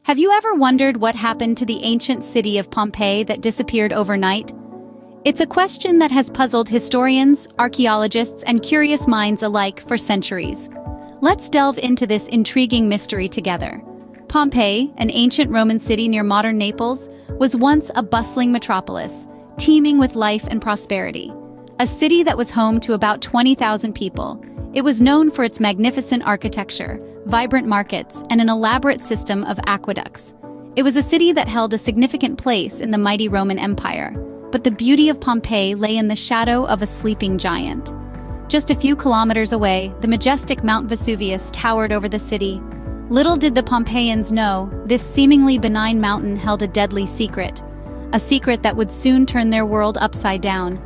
Have you ever wondered what happened to the ancient city of Pompeii that disappeared overnight? It's a question that has puzzled historians, archaeologists, and curious minds alike for centuries. Let's delve into this intriguing mystery together. Pompeii, an ancient Roman city near modern Naples, was once a bustling metropolis, teeming with life and prosperity. A city that was home to about 20,000 people. It was known for its magnificent architecture, vibrant markets, and an elaborate system of aqueducts. It was a city that held a significant place in the mighty Roman Empire, but the beauty of Pompeii lay in the shadow of a sleeping giant. Just a few kilometers away, the majestic Mount Vesuvius towered over the city. Little did the Pompeians know, this seemingly benign mountain held a deadly secret, a secret that would soon turn their world upside down.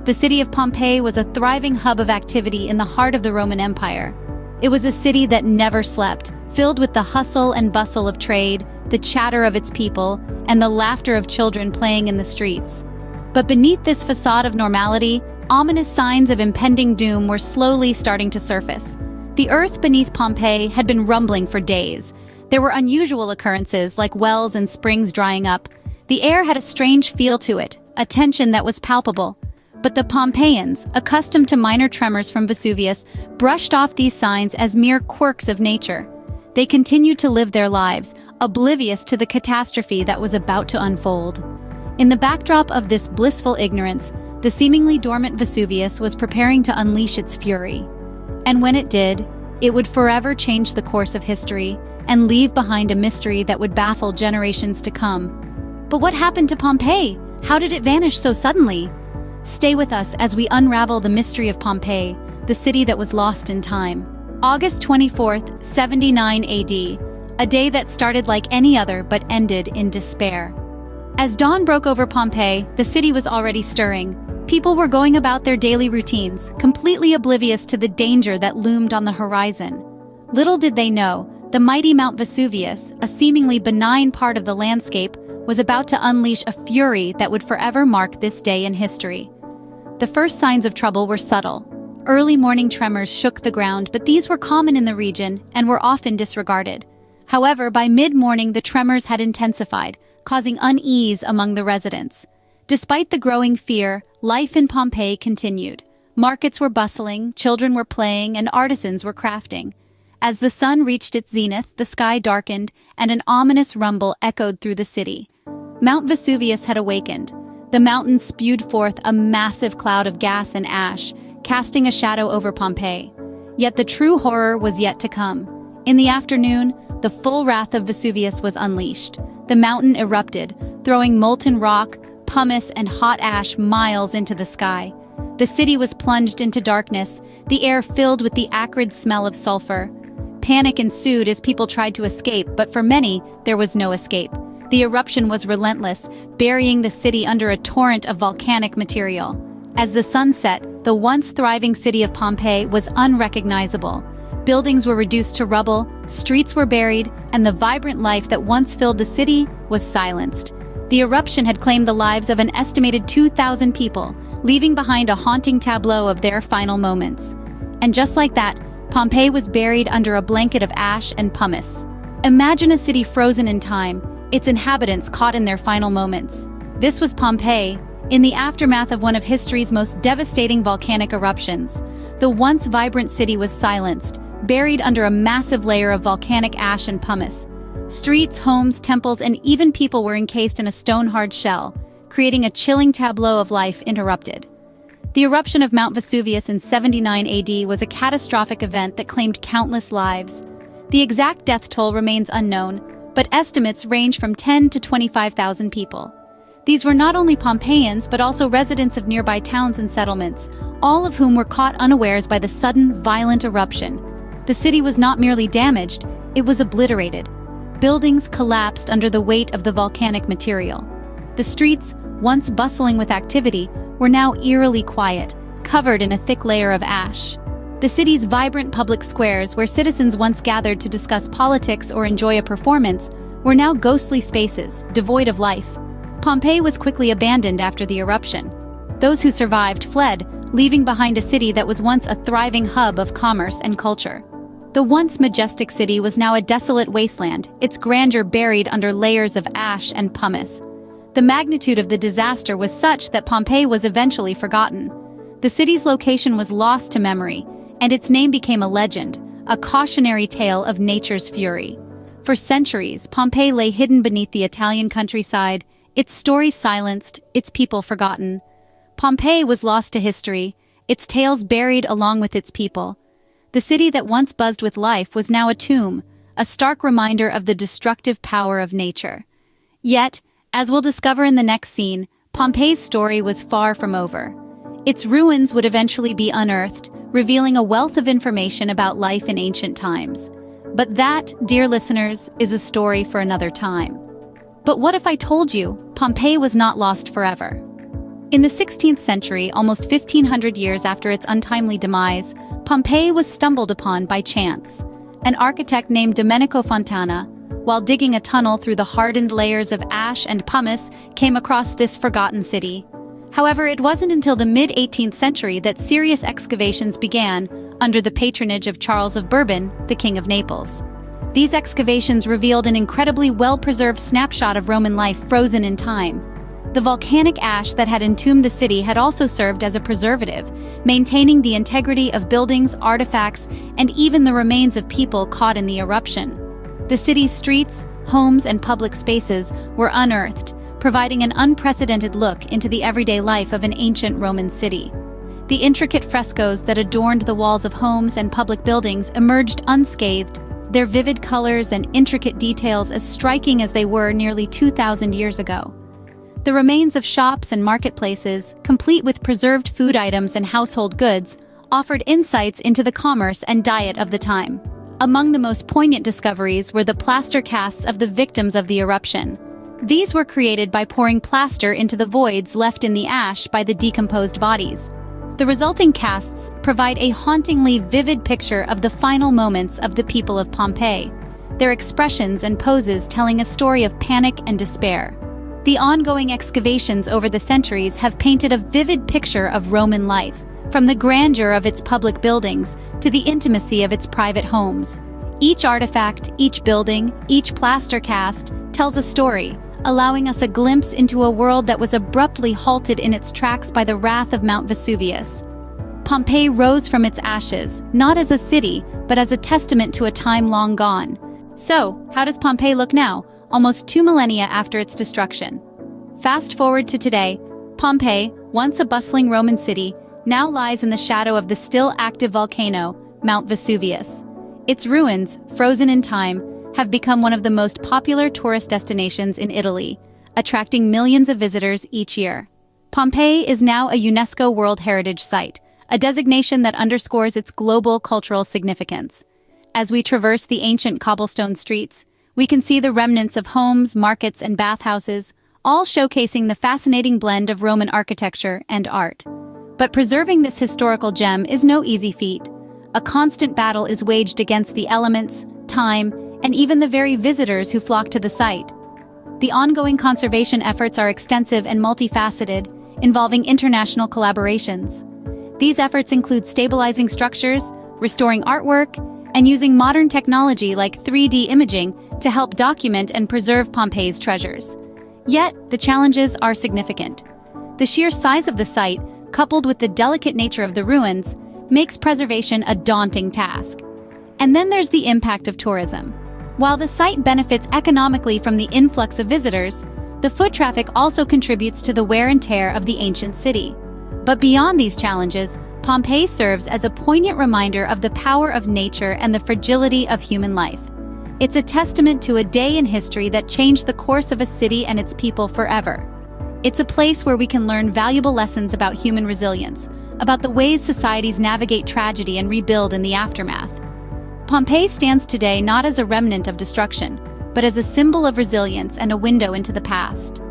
The city of Pompeii was a thriving hub of activity in the heart of the Roman Empire. It was a city that never slept, filled with the hustle and bustle of trade, the chatter of its people, and the laughter of children playing in the streets. But beneath this facade of normality, ominous signs of impending doom were slowly starting to surface. The earth beneath Pompeii had been rumbling for days. There were unusual occurrences like wells and springs drying up. The air had a strange feel to it, a tension that was palpable. But the Pompeians, accustomed to minor tremors from Vesuvius, brushed off these signs as mere quirks of nature. They continued to live their lives, oblivious to the catastrophe that was about to unfold. In the backdrop of this blissful ignorance, the seemingly dormant Vesuvius was preparing to unleash its fury. And when it did, it would forever change the course of history and leave behind a mystery that would baffle generations to come. But what happened to Pompeii? How did it vanish so suddenly? Stay with us as we unravel the mystery of Pompeii, the city that was lost in time. August 24th, 79 AD, a day that started like any other but ended in despair. As dawn broke over Pompeii, the city was already stirring. People were going about their daily routines, completely oblivious to the danger that loomed on the horizon. Little did they know, the mighty Mount Vesuvius, a seemingly benign part of the landscape, was about to unleash a fury that would forever mark this day in history. The first signs of trouble were subtle. Early morning tremors shook the ground, but these were common in the region and were often disregarded. However, by mid-morning the tremors had intensified, causing unease among the residents. Despite the growing fear, life in Pompeii continued. Markets were bustling, children were playing, and artisans were crafting. As the sun reached its zenith, the sky darkened, and an ominous rumble echoed through the city. Mount Vesuvius had awakened. The mountain spewed forth a massive cloud of gas and ash, casting a shadow over Pompeii. Yet the true horror was yet to come. In the afternoon, the full wrath of Vesuvius was unleashed. The mountain erupted, throwing molten rock, pumice, and hot ash miles into the sky. The city was plunged into darkness, the air filled with the acrid smell of sulfur. Panic ensued as people tried to escape, but for many, there was no escape. The eruption was relentless, burying the city under a torrent of volcanic material. As the sun set, the once thriving city of Pompeii was unrecognizable. Buildings were reduced to rubble, streets were buried, and the vibrant life that once filled the city was silenced. The eruption had claimed the lives of an estimated 2,000 people, leaving behind a haunting tableau of their final moments. And just like that, Pompeii was buried under a blanket of ash and pumice. Imagine a city frozen in time, its inhabitants caught in their final moments. This was Pompeii, in the aftermath of one of history's most devastating volcanic eruptions. The once vibrant city was silenced, buried under a massive layer of volcanic ash and pumice. Streets, homes, temples, and even people were encased in a stone-hard shell, creating a chilling tableau of life interrupted. The eruption of Mount Vesuvius in 79 AD was a catastrophic event that claimed countless lives. The exact death toll remains unknown, but estimates range from 10 to 25,000 people. These were not only Pompeians but also residents of nearby towns and settlements, all of whom were caught unawares by the sudden, violent eruption. The city was not merely damaged, it was obliterated. Buildings collapsed under the weight of the volcanic material. The streets, once bustling with activity, were now eerily quiet, covered in a thick layer of ash. The city's vibrant public squares, where citizens once gathered to discuss politics or enjoy a performance, were now ghostly spaces, devoid of life. Pompeii was quickly abandoned after the eruption. Those who survived fled, leaving behind a city that was once a thriving hub of commerce and culture. The once majestic city was now a desolate wasteland, its grandeur buried under layers of ash and pumice. The magnitude of the disaster was such that Pompeii was eventually forgotten. The city's location was lost to memory, and its name became a legend, a cautionary tale of nature's fury. For centuries, Pompeii lay hidden beneath the Italian countryside, its story silenced, its people forgotten. Pompeii was lost to history, its tales buried along with its people. The city that once buzzed with life was now a tomb, a stark reminder of the destructive power of nature. Yet, as we'll discover in the next scene, Pompeii's story was far from over. Its ruins would eventually be unearthed, revealing a wealth of information about life in ancient times. But that, dear listeners, is a story for another time. But what if I told you Pompeii was not lost forever? In the 16th century, almost 1,500 years after its untimely demise, Pompeii was stumbled upon by chance. An architect named Domenico Fontana, while digging a tunnel through the hardened layers of ash and pumice, came across this forgotten city. However, it wasn't until the mid-18th century that serious excavations began under the patronage of Charles of Bourbon, the King of Naples. These excavations revealed an incredibly well-preserved snapshot of Roman life frozen in time. The volcanic ash that had entombed the city had also served as a preservative, maintaining the integrity of buildings, artifacts, and even the remains of people caught in the eruption. The city's streets, homes, and public spaces were unearthed, providing an unprecedented look into the everyday life of an ancient Roman city. The intricate frescoes that adorned the walls of homes and public buildings emerged unscathed, their vivid colors and intricate details as striking as they were nearly 2,000 years ago. The remains of shops and marketplaces, complete with preserved food items and household goods, offered insights into the commerce and diet of the time. Among the most poignant discoveries were the plaster casts of the victims of the eruption. These were created by pouring plaster into the voids left in the ash by the decomposed bodies. The resulting casts provide a hauntingly vivid picture of the final moments of the people of Pompeii, their expressions and poses telling a story of panic and despair. The ongoing excavations over the centuries have painted a vivid picture of Roman life, from the grandeur of its public buildings to the intimacy of its private homes. Each artifact, each building, each plaster cast tells a story, allowing us a glimpse into a world that was abruptly halted in its tracks by the wrath of Mount Vesuvius. Pompeii rose from its ashes, not as a city, but as a testament to a time long gone. So, how does Pompeii look now, almost 2 millennia after its destruction? Fast forward to today, Pompeii, once a bustling Roman city, now lies in the shadow of the still active volcano, Mount Vesuvius. Its ruins, frozen in time, have become one of the most popular tourist destinations in Italy, attracting millions of visitors each year. Pompeii is now a UNESCO World Heritage Site, a designation that underscores its global cultural significance. As we traverse the ancient cobblestone streets, we can see the remnants of homes, markets, and bathhouses, all showcasing the fascinating blend of Roman architecture and art. But preserving this historical gem is no easy feat. A constant battle is waged against the elements, time, and even the very visitors who flock to the site. The ongoing conservation efforts are extensive and multifaceted, involving international collaborations. These efforts include stabilizing structures, restoring artwork, and using modern technology like 3D imaging to help document and preserve Pompeii's treasures. Yet, the challenges are significant. The sheer size of the site, coupled with the delicate nature of the ruins, makes preservation a daunting task. And then there's the impact of tourism. While the site benefits economically from the influx of visitors, the foot traffic also contributes to the wear and tear of the ancient city. But beyond these challenges, Pompeii serves as a poignant reminder of the power of nature and the fragility of human life. It's a testament to a day in history that changed the course of a city and its people forever. It's a place where we can learn valuable lessons about human resilience, about the ways societies navigate tragedy and rebuild in the aftermath. Pompeii stands today not as a remnant of destruction, but as a symbol of resilience and a window into the past.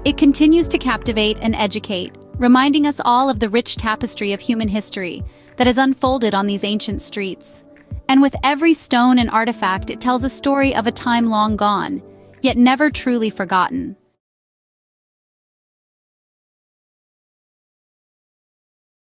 It continues to captivate and educate, reminding us all of the rich tapestry of human history that has unfolded on these ancient streets. And with every stone and artifact, it tells a story of a time long gone, yet never truly forgotten.